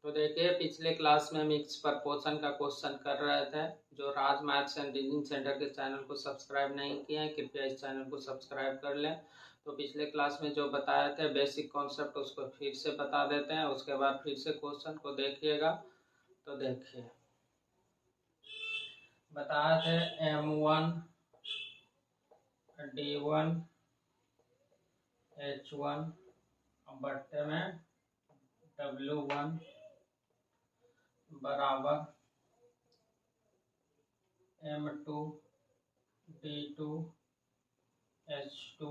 तो देखिए पिछले क्लास में हम एक्स प्रपोर्शन का क्वेश्चन कर रहे थे। जो राज मैथ्स एंड रीजनिंग सेंटर के चैनल को सब्सक्राइब नहीं किए हैं कृपया इस चैनल को सब्सक्राइब कर लें। तो पिछले क्लास में जो बताए थे बेसिक कॉन्सेप्ट उसको फिर से बता देते हैं, उसके बाद फिर से क्वेश्चन को देखिएगा। तो देखिए बताए थे M1 D1 H1 बट्टे में W1 बराबर M2 D2 H2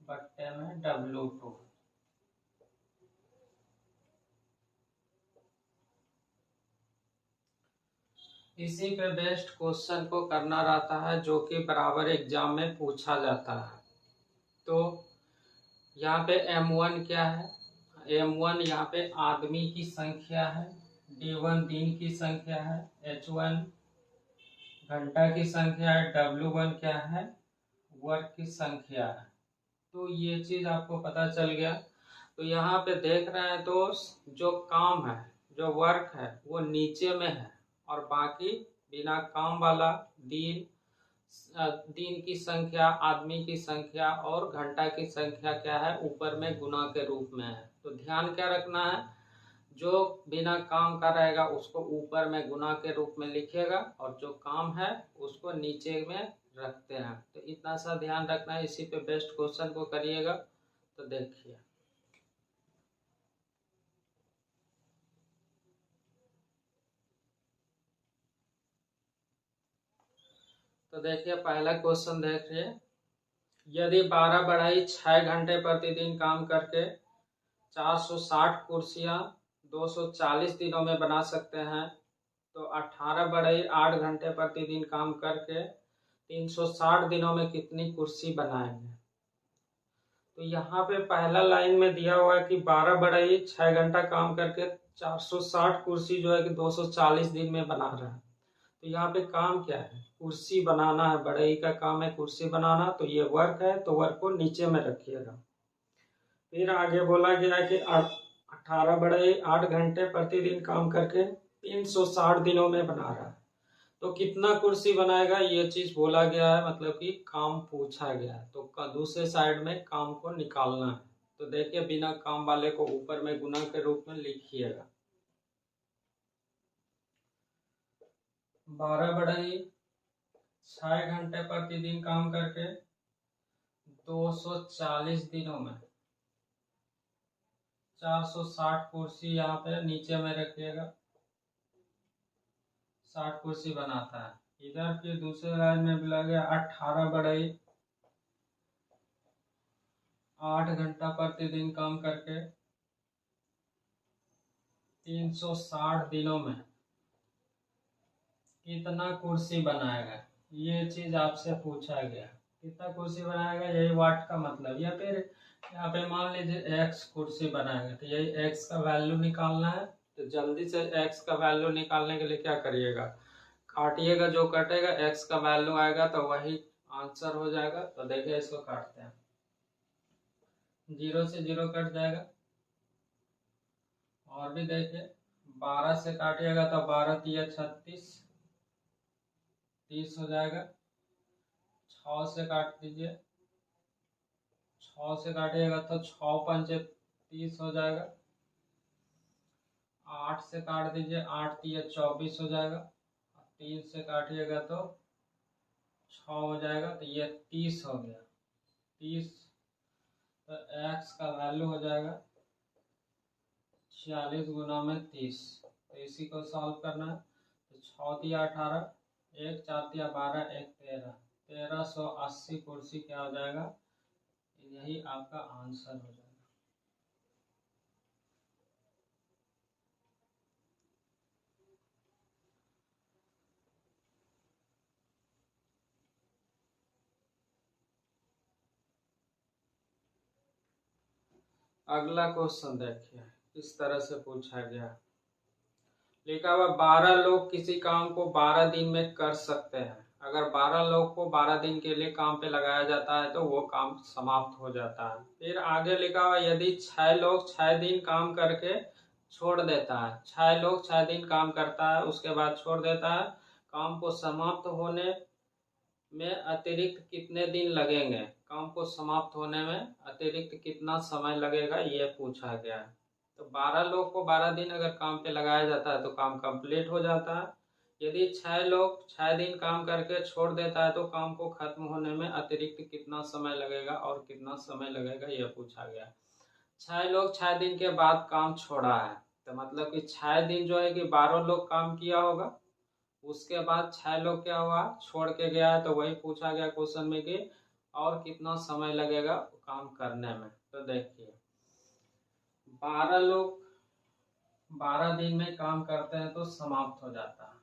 बट्टे में W2। इसी पे बेस्ड क्वेश्चन को करना रहता है जो कि बराबर एग्जाम में पूछा जाता है। तो यहाँ पे M1 क्या है? M1 यहाँ पे आदमी की संख्या है, D1 दिन की संख्या है, H1 घंटा की संख्या है, W1 क्या है? वर्ग की संख्या है। तो ये चीज आपको पता चल गया। तो यहाँ पे देख रहे हैं तो जो काम है, जो वर्क है वो नीचे में है और बाकी बिना काम वाला दिन की संख्या, आदमी की संख्या और घंटा की संख्या क्या है? ऊपर में गुना के रूप में है। तो ध्यान क्या रखना है, जो बिना काम का रहेगा उसको ऊपर में गुना के रूप में लिखिएगा और जो काम है उसको नीचे में रखते हैं। तो इतना सा ध्यान रखना है। इसी पे बेस्ट क्वेश्चन को करिएगा। तो देखिए पहला क्वेश्चन देखिए, यदि 12 बढ़ाई 6 घंटे प्रतिदिन काम करके 460 कुर्सियां 240 दिनों में बना सकते हैं, तो 18 बढ़ाई 8 घंटे प्रतिदिन काम करके 360 दिनों में कितनी कुर्सी बनाएंगे? तो यहाँ पे पहला लाइन में दिया हुआ है कि 12 बढ़ाई 6 घंटा काम करके 460 कुर्सी जो है कि 240 दिन में बना रहा है। तो यहाँ पे काम क्या है? कुर्सी बनाना है। बढ़ई का काम है कुर्सी बनाना, तो ये वर्क है तो वर्क को नीचे में रखिएगा। फिर आगे बोला गया कि 18 बढ़ई 8 घंटे प्रतिदिन काम करके 360 दिनों में बना रहा है, तो कितना कुर्सी बनाएगा ये चीज बोला गया है, मतलब कि काम पूछा गया है। तो दूसरे साइड में काम को निकालना है। तो देखिए बिना काम वाले को ऊपर में गुना के रूप में लिखिएगा। 12 बढ़ाई 6 घंटे प्रतिदिन काम करके 240 दिनों में 460 कुर्सी यहाँ पे नीचे में रखिएगा, 60 कुर्सी बनाता है। इधर फिर दूसरे लाइन में मिला गया 18 बढ़ाई 8 घंटा प्रतिदिन काम करके 360 दिनों में कितना कुर्सी बनाएगा, ये चीज आपसे पूछा गया। कितना कुर्सी बनाएगा, यही वाट का मतलब। या फिर यहाँ पे मान लीजिए x कुर्सी बनाएगा, तो यही x का वैल्यू निकालना है। तो जल्दी से x का वैल्यू निकालने के लिए क्या करिएगा, काटिएगा, जो कटेगा x का वैल्यू आएगा तो वही आंसर हो जाएगा। तो देखिए इसको काटते हैं, 0 से 0 कट जाएगा। और भी देखिए 12 से काटिएगा तो 12 तिया 36, 30 हो जाएगा। 6 से काट दीजिए, 6 से काटिएगा तो 6 पंचे 30 हो जाएगा। 8 से काट दीजिए, 8 तिया 24 हो जाएगा। 3 से काटिएगा तो 6 हो जाएगा, तो ये 30 हो गया। 30 तो x का वैल्यू हो जाएगा 46 गुना में 30। तो इसी को सॉल्व करना है। तो 6 तिया 18, 1 4 तिया 12, 1 13, 1380 कुर्सी क्या हो जाएगा, यही आपका आंसर हो जाएगा। अगला क्वेश्चन देखिए, इस तरह से पूछा गया। लिखा हुआ 12 लोग किसी काम को 12 दिन में कर सकते हैं। अगर 12 लोग को 12 दिन के लिए काम पे लगाया जाता है तो वो काम समाप्त हो जाता है। फिर आगे लिखा हुआ यदि 6 लोग 6 दिन काम करके छोड़ देता है। 6 लोग 6 दिन काम करता है, उसके बाद छोड़ देता है। काम को समाप्त होने में अतिरिक्त कितने दिन लगेंगे, काम को समाप्त होने में अतिरिक्त कितना समय लगेगा, ये पूछा गया है। तो 12 लोग को 12 दिन अगर काम पे लगाया जाता है तो काम कंप्लीट हो जाता है। यदि 6 लोग 6 दिन काम करके छोड़ देता है तो काम को खत्म होने में अतिरिक्त कितना समय लगेगा और कितना समय लगेगा, यह पूछा गया। 6 लोग 6 दिन के बाद काम छोड़ा है, तो मतलब कि 6 दिन जो है कि 12 लोग काम किया होगा, उसके बाद 6 लोग क्या हुआ, छोड़ के गया है। तो वही पूछा गया क्वेश्चन में कि और कितना समय लगेगा काम करने में। तो देखिए 12 लोग 12 दिन में काम करते हैं तो समाप्त हो जाता है।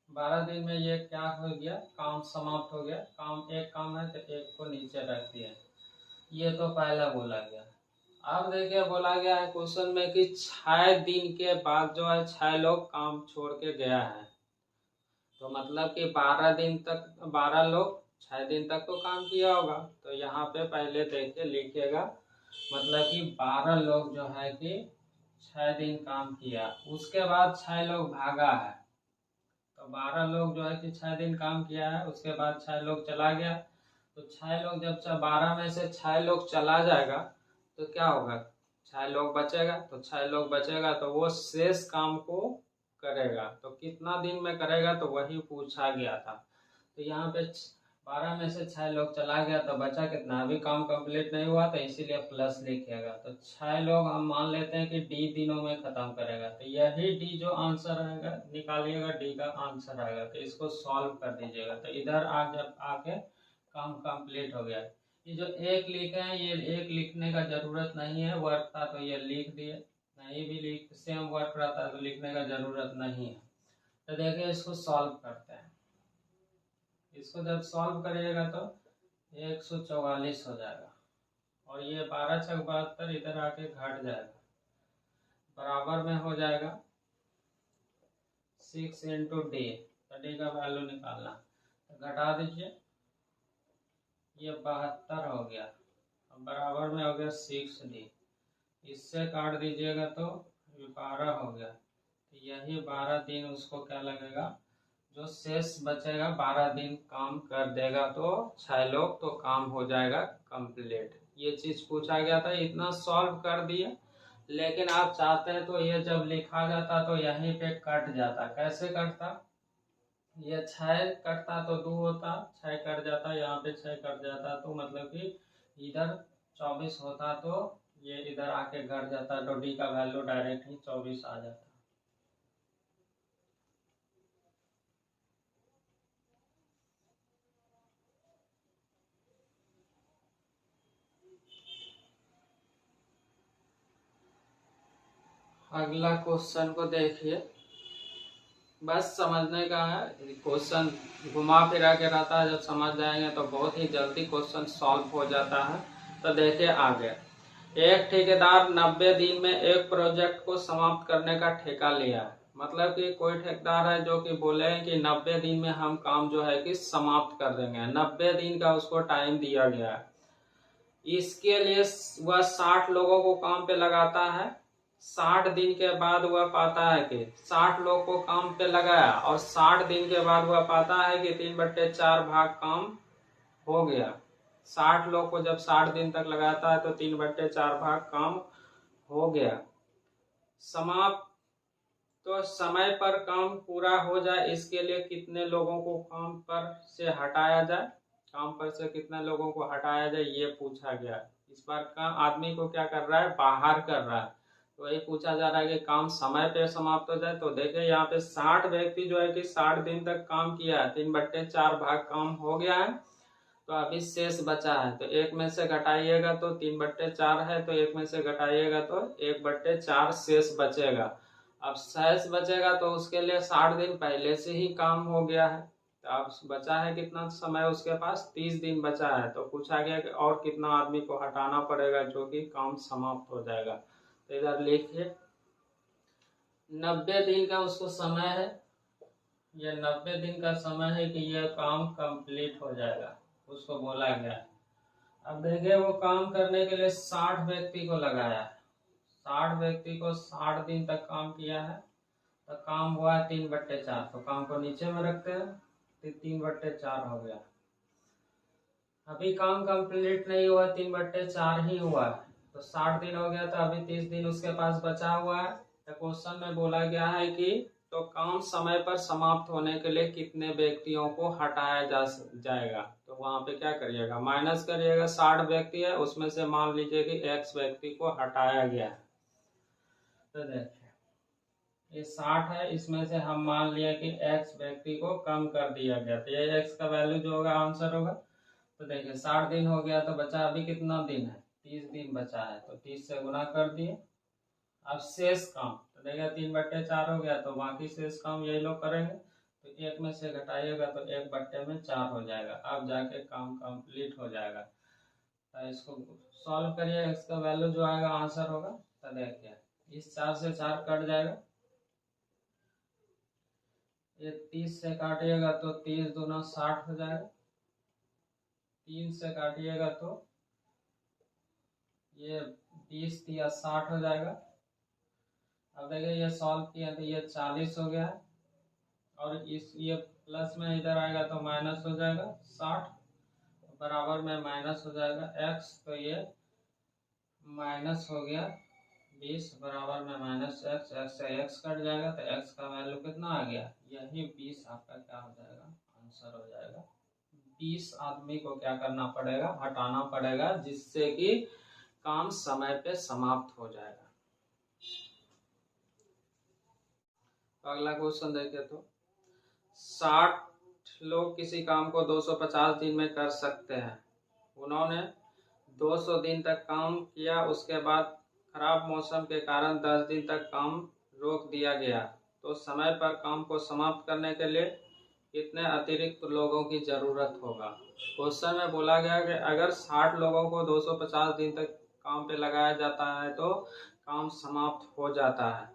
12 दिन में ये क्या हो गया, काम समाप्त हो गया। काम एक काम है तो एक को नीचे रख दिया, ये तो पहला बोला गया। अब देखिए बोला गया है क्वेश्चन में कि 6 दिन के बाद जो है 6 लोग काम छोड़ के गया है, तो मतलब कि 12 दिन तक 12 लोग 6 दिन तक तो काम किया होगा। तो यहाँ पे पहले देखिए लिखिएगा, मतलब कि 12 लोग जो है कि 6 दिन काम किया, उसके बाद 6 लोग भागा है। तो 12 लोग जो है कि 6 दिन काम किया है, उसके बाद 6 लोग चला गया। तो 6 लोग जब 12 में से 6 लोग चला जाएगा तो क्या होगा, 6 लोग बचेगा। तो 6 लोग बचेगा तो वो शेष काम को करेगा। तो कितना दिन में करेगा, तो वही पूछा गया था। तो यहाँ पे 12 में से 6 लोग चला गया तो बचा कितना, अभी काम कंप्लीट नहीं हुआ तो इसीलिए प्लस लिखिएगा। तो 6 लोग हम मान लेते हैं कि डी दिनों में खत्म करेगा, तो यही डी जो आंसर आएगा निकालिएगा, डी का आंसर आएगा। तो इसको सॉल्व कर दीजिएगा। तो इधर जब आके काम कंप्लीट हो गया। ये जो एक लिखे हैं, ये एक लिखने का जरूरत नहीं है, वर्क था तो ये लिख दिए, नहीं भी लिख सेम वर्क रहता तो लिखने का जरूरत नहीं है। तो देखिए इसको सॉल्व करते हैं। इसको जब सॉल्व करिएगा तो 144 हो जाएगा, और ये 12 छक 72 इधर आके घट जाएगा, बराबर में हो जाएगा 6 इंटू डी। तो डी का वैल्यू निकालना, तो घटा दीजिए, ये 72 हो गया, अब बराबर में हो गया 6 डी। इससे काट दीजिएगा तो 12 हो गया। तो यही 12 दिन उसको क्या लगेगा, जो शेष बचेगा 12 दिन काम कर देगा तो 6 लोग, तो काम हो जाएगा कंप्लीट। ये चीज पूछा गया था, इतना सॉल्व कर दिए। लेकिन आप चाहते हैं तो ये जब लिखा जाता तो यहीं पे कट जाता। कैसे कटता, ये 6 कटता तो 2 होता, 6 कट जाता, यहाँ पे 6 कट जाता, तो मतलब कि इधर 24 होता, तो ये इधर आके घट जाता, तो डी का वैल्यू डायरेक्ट ही 24 आ जाता। अगला क्वेश्चन को देखिए, बस समझने का है। क्वेश्चन घुमा फिरा के रहता है, जब समझ जाएंगे तो बहुत ही जल्दी क्वेश्चन सॉल्व हो जाता है। तो देखिए आगे, एक ठेकेदार 90 दिन में एक प्रोजेक्ट को समाप्त करने का ठेका लिया है। मतलब कि कोई ठेकेदार है जो कि बोले हैं कि 90 दिन में हम काम जो है कि समाप्त कर देंगे, 90 दिन का उसको टाइम दिया गया है। इसके लिए वह 60 लोगों को काम पे लगाता है। 60 दिन के बाद वह पाता है कि 60 लोग को काम पे लगाया, और 60 दिन के बाद वह पाता है कि 3/4 भाग काम हो गया। 60 लोग को जब 60 दिन तक लगाता है तो 3/4 भाग काम हो गया। समाप्त, तो समय पर काम पूरा हो जाए इसके लिए कितने लोगों को काम पर से हटाया जाए, काम पर से कितने लोगों को हटाया जाए, ये पूछा गया। इस बार का आदमी को क्या कर रहा है, बाहर कर रहा है। तो वही पूछा जा रहा है कि काम समय पे समाप्त हो जाए। तो देखिए यहाँ पे 60 व्यक्ति जो है कि 60 दिन तक काम किया है, 3/4 भाग काम हो गया है। तो अभी शेष बचा है, तो एक में से घटाइएगा तो 3/4 है, तो एक में से घटाइएगा तो 1/4 शेष बचेगा। अब शेष बचेगा तो उसके लिए 60 दिन पहले से ही काम हो गया है। तो अब बचा है कितना समय उसके पास, 30 दिन बचा है। तो पूछा गया कि और कितना आदमी को हटाना पड़ेगा जो कि काम समाप्त हो जाएगा। तो इधर लिखिए 90 दिन का उसको समय है, ये 90 दिन का समय है कि यह काम कंप्लीट हो जाएगा, उसको बोला गया। अब देखिए वो काम करने के लिए 60 व्यक्ति को लगाया है, 60 व्यक्ति को 60 दिन तक काम किया है तो काम हुआ है 3/4। तो काम को नीचे में रखते हैं तो 3/4 हो गया। अभी काम कंप्लीट नहीं हुआ, 3/4 ही हुआ है। तो 60 दिन हो गया तो अभी 30 दिन उसके पास बचा हुआ है। तो क्वेश्चन में बोला गया है कि तो काम समय पर समाप्त होने के लिए कितने व्यक्तियों को हटाया जाएगा। तो वहां पे क्या करिएगा, माइनस करिएगा। 60 व्यक्ति है, उसमें से मान लीजिए कि x व्यक्ति को हटाया गया है। तो देखिए ये 60 है, इसमें से हम मान लिया कि x व्यक्ति को कम कर दिया गया। तो ये x का वैल्यू जो होगा आंसर होगा। तो देखिए 60 दिन हो गया तो बचा अभी कितना दिन है, 30 दिन बचा है। तो 30 से गुना कर दिए। अब शेष काम तो देखिए 3/4 हो गया, तो बाकी शेष काम यही लोग करेंगे। तो 1 में से घटाइएगा तो 1/4 हो जाएगा। अब जाके काम कंप्लीट हो जाएगा। तो इसको सॉल्व करिए, इसका वैल्यू जो आएगा आंसर होगा। तो देखिए इस 4 से 4 कट जाएगा, ये 30 से काटिएगा तो 30 दूना 60 हो जाएगा। 3 से काटिएगा तो ये 20 या 60 हो जाएगा। अब देखिए ये सॉल्व किया तो ये 40 हो गया है, और इस ये प्लस में इधर आएगा तो माइनस हो जाएगा 60, बराबर में माइनस हो जाएगा x। तो ये माइनस हो गया 20, बराबर में माइनस x, x से x कट जाएगा तो x का वैल्यू कितना आ गया, यही 20 आपका क्या हो जाएगा, आंसर हो जाएगा। 20 आदमी को क्या करना पड़ेगा, हटाना पड़ेगा, जिससे कि काम समय पे समाप्त हो जाएगा। अगला क्वेश्चन देखें तो 60 लोग किसी काम को 250 दिन में कर सकते हैं। उन्होंने 200 दिन तक काम किया, उसके बाद खराब मौसम के कारण 10 दिन तक काम रोक दिया गया। तो समय पर काम को समाप्त करने के लिए कितने अतिरिक्त लोगों की जरूरत होगा। क्वेश्चन में बोला गया कि अगर 60 लोगों को 250 दिन तक काम पे लगाया जाता है तो काम समाप्त हो जाता है।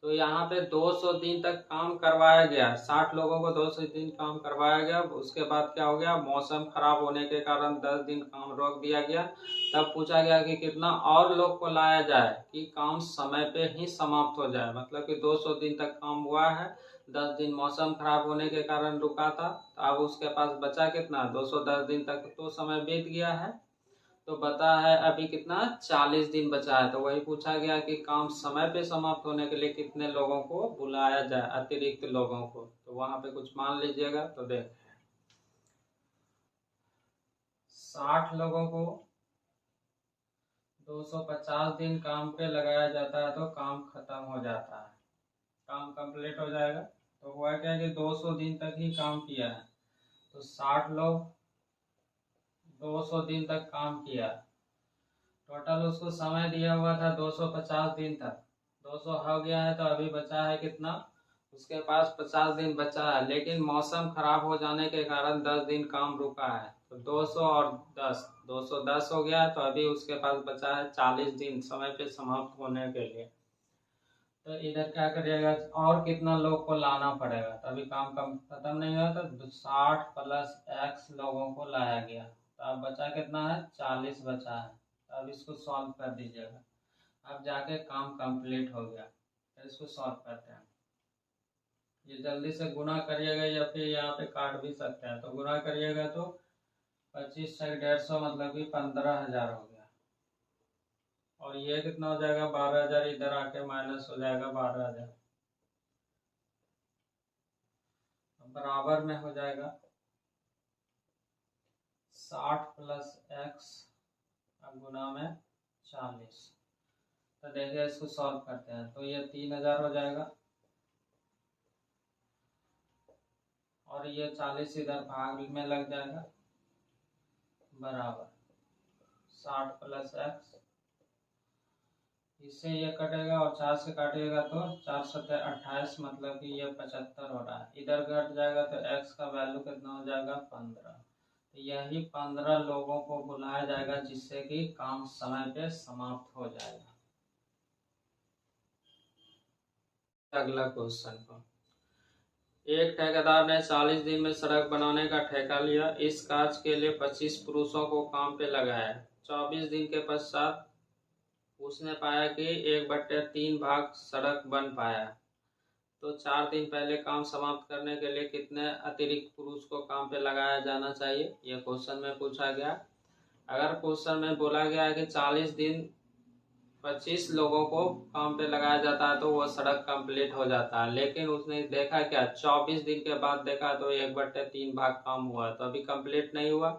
तो यहाँ पे 200 दिन तक काम करवाया गया, 60 लोगों को 200 दिन काम करवाया गया। उसके बाद क्या हो गया, मौसम खराब होने के कारण 10 दिन काम रोक दिया गया। तब पूछा गया कि कितना और लोग को लाया जाए कि काम समय पे ही समाप्त हो जाए। मतलब कि 200 दिन तक काम हुआ है, 10 दिन मौसम खराब होने के कारण रुका था। अब उसके पास बचा कितना, 210 दिन तक तो समय बीत गया है। तो बता है अभी कितना, 40 दिन बचा है। तो वही पूछा गया कि काम समय पे समाप्त होने के लिए कितने लोगों को बुलाया जाए, अतिरिक्त लोगों को। तो वहां पे कुछ मान लीजिएगा। तो देख 60 लोगों को 250 दिन काम पे लगाया जाता है तो काम खत्म हो जाता है, काम कंप्लीट हो जाएगा। तो हुआ क्या कि 200 दिन तक ही काम किया है, तो 60 लोग 200 दिन तक काम किया। टोटल उसको समय दिया हुआ था 250 दिन तक, 200 हो गया है तो अभी बचा है कितना, उसके पास 50 दिन बचा है। लेकिन मौसम खराब हो जाने के कारण 10 दिन काम रुका है। तो 200 और 10, 210 हो गया है। तो अभी उसके पास बचा है 40 दिन समय पे समाप्त होने के लिए। तो इधर क्या करिएगा, और कितना लोग को लाना पड़ेगा। तो अभी काम खत्म नहीं हुआ, तो 60 प्लस x लोगों को लाया गया। तो अब बचा कितना है, 40 बचा है। तो अब इसको सॉल्व कर दीजिएगा। अब जाके काम कंप्लीट हो गया। तो इसको सॉल्व करते हैं। ये जल्दी से गुना करिएगा या फिर यहाँ पे काट भी सकते हैं। तो गुना करिएगा तो 25 से 150 मतलब कि 15,000 हो गया। और ये कितना हो जाएगा, 12,000 इधर आके माइनस हो जाएगा 12,000, बराबर में हो जाएगा 60 प्लस x अब गुना में 40। तो देखिए इसको सॉल्व करते हैं। तो ये 3,000 हो जाएगा, और ये 40 इधर भाग में लग जाएगा, बराबर 60 प्लस x। इससे ये कटेगा और 4 से काटिएगा तो 4 सत्ते 28, मतलब कि ये 75 हो रहा है। इधर घट जाएगा तो x का वैल्यू कितना हो जाएगा, 15। तो यही 15 लोगों को बुलाया जाएगा, जिससे कि काम समय पे समाप्त हो जाएगा। अगला क्वेश्चन को, एक ठेकेदार ने 40 दिन में सड़क बनाने का ठेका लिया। इस कार्य के लिए 25 पुरुषों को काम पे लगाया। 24 दिन के पश्चात उसने पाया कि 1/3 भाग सड़क बन पाया। तो 4 दिन पहले काम समाप्त करने के लिए कितने अतिरिक्त पुरुष को काम पे लगाया जाना चाहिए, यह क्वेश्चन में पूछा गया। अगर क्वेश्चन में बोला गया है कि 40 दिन 25 लोगों को काम पे लगाया जाता है तो वो सड़क कंप्लीट हो जाता है, लेकिन उसने देखा क्या 24 दिन के बाद देखा तो 1/3 भाग काम हुआ, तो अभी कंप्लीट नहीं हुआ।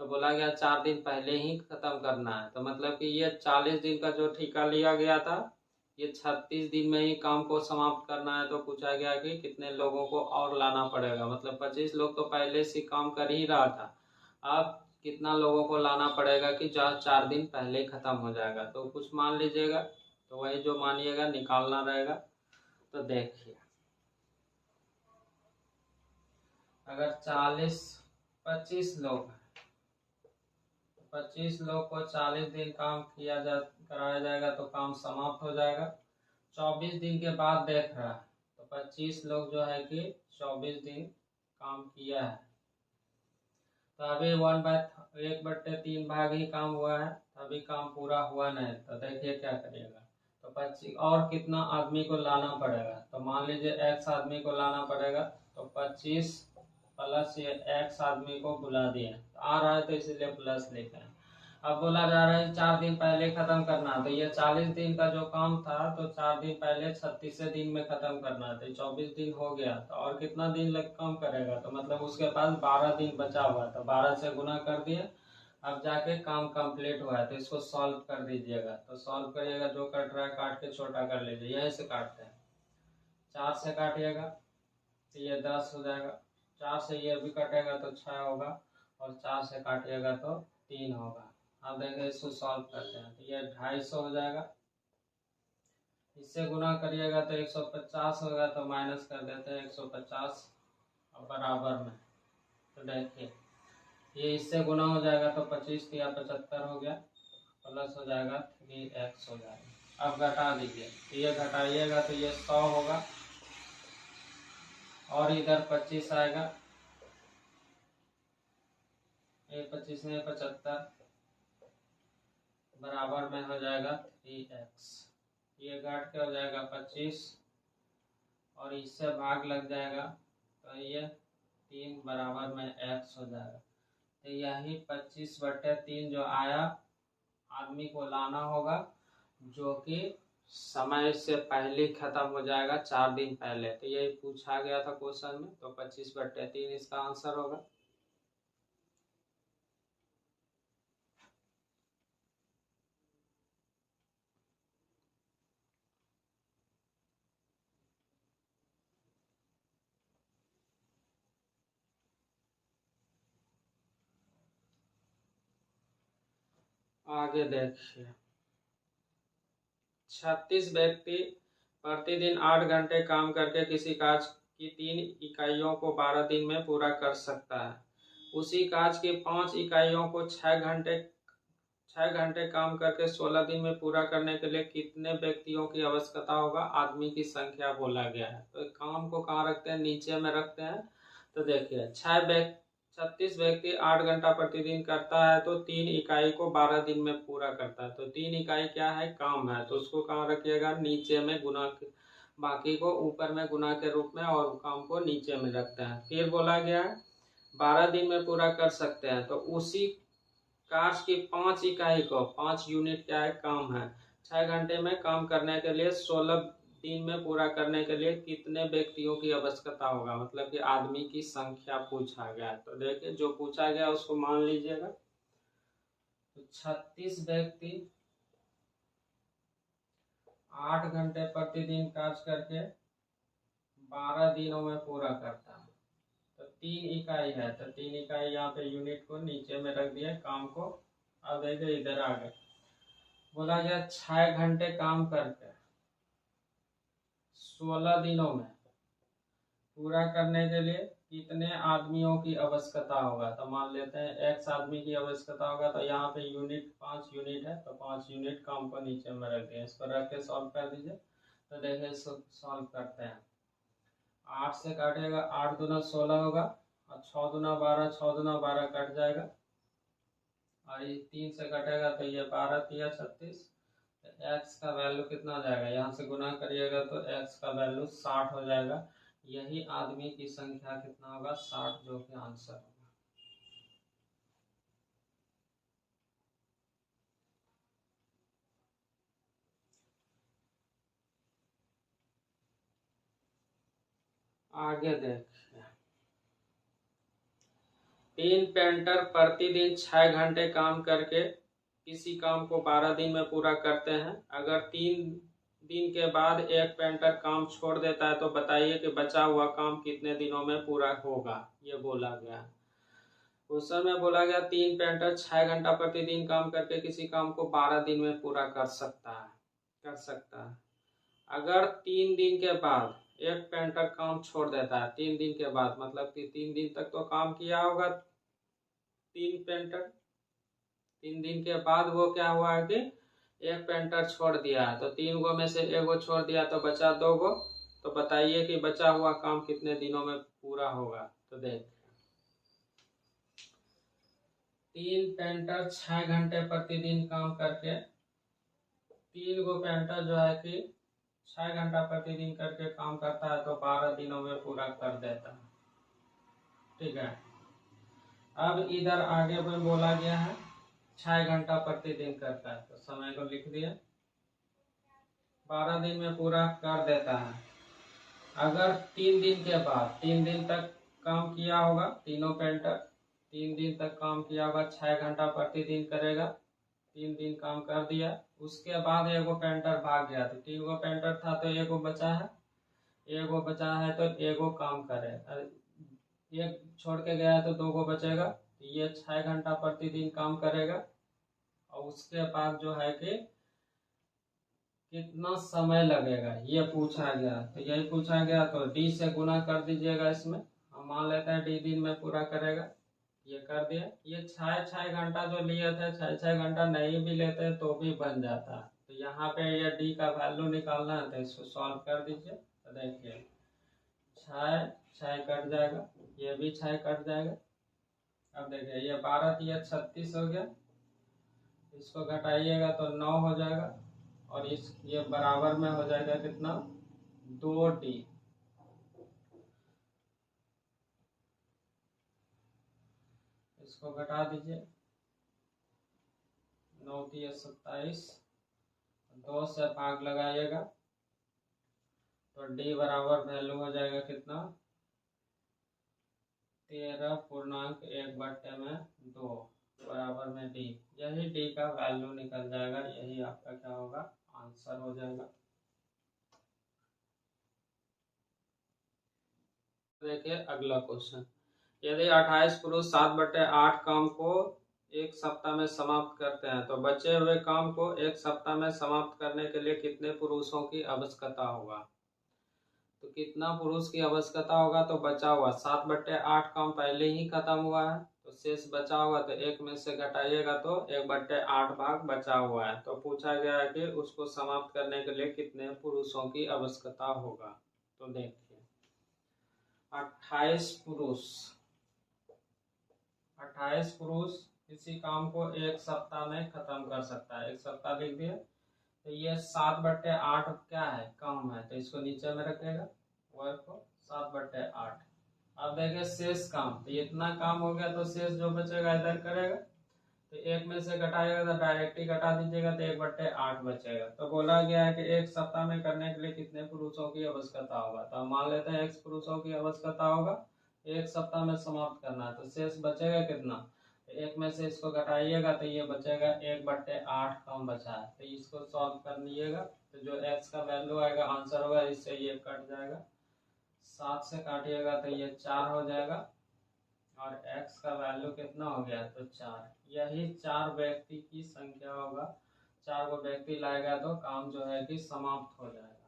तो बोला गया 4 दिन पहले ही खत्म करना है। तो मतलब कि ये 40 दिन का जो ठेका लिया गया था ये 36 दिन में ही काम को समाप्त करना है। तो पूछा गया कि कितने लोगों को और लाना पड़ेगा, मतलब 25 लोग तो पहले से काम कर ही रहा था, अब कितना लोगों को लाना पड़ेगा कि 4 दिन पहले ही खत्म हो जाएगा। तो कुछ मान लीजिएगा, तो वही जो मानिएगा निकालना रहेगा। तो देखिए अगर 25 लोग 25 लोग को 40 दिन काम कराया जाएगा तो काम समाप्त हो जाएगा। 24 दिन के बाद देख रहा है तो 25 लोग जो है कि 24 दिन काम किया है, तो अभी 1/3 भाग ही काम हुआ है, अभी काम पूरा हुआ नहीं। तो देखिए क्या करिएगा, तो 25 और कितना आदमी को लाना पड़ेगा, तो मान लीजिए x आदमी को लाना पड़ेगा, तो 25 प्लस ये x आदमी को बुला दिए, तो आ रहा है तो इसीलिए प्लस लिखे हैं। अब बोला जा रहा है 4 दिन पहले खत्म करना, तो ये 40 दिन का जो काम था तो 4 दिन पहले 36 दिन में खत्म करना, तो 24 दिन हो गया, तो और कितना दिन लग काम करेगा, तो मतलब उसके पास 12 दिन बचा हुआ, तो 12 से गुना कर दिए। अब जाके काम कंप्लीट हुआ है, तो इसको सॉल्व कर दीजिएगा। तो सॉल्व करिएगा, जो कट रहा है काट के छोटा कर लीजिए, यहीं से काटते हैं। 4 से काटिएगा तो ये 10 हो जाएगा, 4 से ये भी कटेगा तो 6 होगा, और 4 से काटिएगा तो 3 होगा। अब देखिए इसको सॉल्व करते हैं, तो ये 250 हो जाएगा, इससे गुना करिएगा तो 150 होगा, तो माइनस कर देते हैं 150 और बराबर में। तो देखिए ये इससे गुना हो जाएगा तो 25 या 75 हो गया, प्लस हो जाएगा 3x हो जाएगा। अब घटा दीजिए, ये घटाइएगा तो ये 100 होगा, और इधर 25 आएगा, ये 25 में 75 बराबर में हो जाएगा 3x। ये घट के हो जाएगा 25 और इससे भाग लग जाएगा, तो ये 3 बराबर में x हो जाएगा। तो यही 25/3 जो आया आदमी को लाना होगा, जो कि समय से पहले खत्म हो जाएगा 4 दिन पहले। तो यही पूछा गया था क्वेश्चन में, तो 25/3 इसका आंसर होगा। आगे देखिए 36 व्यक्ति प्रतिदिन 8 घंटे काम करके किसी कार्य की 3 इकाइयों को 12 दिन में पूरा कर सकता है। उसी कार्य की 5 इकाइयों को 6 घंटे काम करके 16 दिन में पूरा करने के लिए कितने व्यक्तियों की आवश्यकता होगा, आदमी की संख्या बोला गया है। तो काम को कहाँ रखते हैं, नीचे में रखते हैं। तो देखिए 36 व्यक्ति 8 घंटा प्रतिदिन करता है, तो 3 इकाई को 12 दिन में पूरा करता है। तो 3 इकाई क्या है, काम है, तो उसको कहाँ रखिएगा, नीचे में गुना, बाकी को ऊपर में गुना के रूप में, और काम को नीचे में रखते हैं। फिर बोला गया है 12 दिन में पूरा कर सकते हैं, तो उसी कार्य की 5 इकाई को 5 यूनिट क्या है, काम है। 6 घंटे में काम करने के लिए 16 दिन में पूरा करने के लिए कितने व्यक्तियों की आवश्यकता होगा, मतलब कि आदमी की संख्या पूछा गया। तो देखिए जो पूछा गया उसको मान लीजिएगा। तो 36 व्यक्ति 8 घंटे प्रतिदिन कार्य करके 12 दिनों में पूरा करता है। तो 3 इकाई है, तो 3 इकाई यहाँ पे यूनिट को नीचे में रख दिया, काम को अब देखिए इधर आ गए। बोला गया 6 घंटे काम करके 16 दिनों में पूरा करने के लिए कितने आदमियों की आवश्यकता होगा। तो मान लेते हैं x आदमी की आवश्यकता होगा, तो यहाँ पे यूनिट 5 यूनिट है, तो 5 यूनिट काम को नीचे में रख दिए, इसको रख के सॉल्व कर दीजिए। तो देखिए सॉल्व करते हैं, 8 से काटेगा, 8 दूना 16 होगा, और 6 दूना 12, 6 दूना 12 कट जाएगा, और ये 3 से कटेगा तो ये 12 3 36, तो x का वैल्यू कितना हो जाएगा, यहाँ से गुना करिएगा तो x का वैल्यू 60 हो जाएगा। यही आदमी की संख्या कितना होगा, 60, जो कि आंसर होगा। आगे देखिए, 3 पेंटर प्रतिदिन 6 घंटे काम करके किसी काम को 12 दिन में पूरा करते हैं। अगर 3 दिन के बाद एक पेंटर काम छोड़ देता है तो बताइए कि बचा हुआ काम कितने दिनों में पूरा होगा, ये बोला गया। क्वेश्चन में बोला गया 3 पेंटर 6 घंटा प्रतिदिन काम करके किसी काम को 12 दिन में पूरा कर सकता है। अगर 3 दिन के बाद एक पेंटर काम छोड़ देता है, 3 दिन के बाद मतलब कि 3 दिन तक तो काम किया होगा 3 पेंटर, 3 दिन के बाद वो क्या हुआ है कि एक पेंटर छोड़ दिया है, तो 3 गो में से 1 गो छोड़ दिया तो बचा 2 गो। तो बताइए कि बचा हुआ काम कितने दिनों में पूरा होगा। तो देख, 3 पेंटर 6 घंटे प्रतिदिन काम करके, 3 गो पेंटर जो है कि 6 घंटा प्रतिदिन करके काम करता है तो 12 दिनों में पूरा कर देता है। ठीक है, अब इधर आगे में बोला गया है 6 घंटा प्रतिदिन करता है, तो समय को लिख दिया, 12 दिन में पूरा कर देता है। अगर 3 दिन के बाद 3 दिन तक काम किया होगा, तीनों पेंटर 3 दिन तक काम किया होगा, 6 घंटा प्रतिदिन करेगा, 3 दिन काम कर दिया, उसके बाद एगो पेंटर भाग गया, तो 3 गो पेंटर था तो एगो बचा है, एगो बचा है तो एगो काम करे, एक छोड़ के गया है तो 2 गो बचेगा, तो ये 6 घंटा प्रतिदिन काम करेगा। और उसके बाद जो है कि कितना समय लगेगा ये पूछा गया, तो यही पूछा गया, तो डी से गुना कर दीजिएगा। इसमें हम मान लेते हैं डी दिन में पूरा करेगा, ये कर दिया। ये 6 घंटा जो लिए थे, 6 घंटा नहीं भी लेते तो भी बन जाता है। तो यहाँ पे ये डी का वैल्यू निकालना है, तो इसको सॉल्व कर दीजिए। तो देखिए 6 कट जाएगा, ये भी 6 कट जाएगा। अब देखिए ये 12 दिया 36 हो गया, इसको घटाइएगा तो 9 हो जाएगा, और इस ये बराबर में हो जाएगा कितना, 2D। इसको घटा दीजिए, 9 दिया 27, 2 से भाग लगाइएगा तो D बराबर वैल्यू हो जाएगा कितना, 13.1/2 बराबर में D। यही D का वैल्यू निकल जाएगा, यही आपका क्या होगा, आंसर हो जाएगा। देखिए अगला क्वेश्चन, यदि 28 पुरुष 7/8 काम को एक सप्ताह में समाप्त करते हैं तो बचे हुए काम को एक सप्ताह में समाप्त करने के लिए कितने पुरुषों की आवश्यकता होगा। तो कितना पुरुष की आवश्यकता होगा, तो बचा हुआ 7/8 काम पहले ही खत्म हुआ है, तो शेष बचा हुआ, तो 1 में से घटाइएगा तो 1/8 भाग बचा हुआ है। तो पूछा गया है कि उसको समाप्त करने के लिए कितने पुरुषों की आवश्यकता होगा। तो देखिए 28 पुरुष किसी काम को एक सप्ताह में खत्म कर सकता है, एक सप्ताह लिख दिया। तो ये 7/8 क्या है, काम है, तो इसको नीचे में रखेगा, वर्क को 7/8। अब देखिए शेष काम, तो इतना काम हो गया, तो शेष जो बचेगा इधर करेगा, तो 1 में से घटाएगा तो डायरेक्ट ही घटा दीजिएगा, तो 1/8 बचेगा। तो बोला गया है कि एक सप्ताह में करने के लिए कितने पुरुषों की आवश्यकता होगा, तो हम मान लेते हैं x पुरुषों की आवश्यकता होगा, एक सप्ताह में समाप्त करना है, तो शेष बचेगा कितना, 1 में से इसको घटाइएगा तो ये बचेगा 1/8 कम बचा है, तो इसको सॉल्व कर लीजिएगा। तो जो x का वैल्यू आएगा आंसर होगा, इससे ये कट जाएगा, 7 से काटिएगा तो ये 4 हो जाएगा, और x का वैल्यू कितना हो गया, तो 4। यही 4 व्यक्ति की संख्या होगा, 4 को व्यक्ति लाएगा तो काम जो है कि समाप्त हो जाएगा।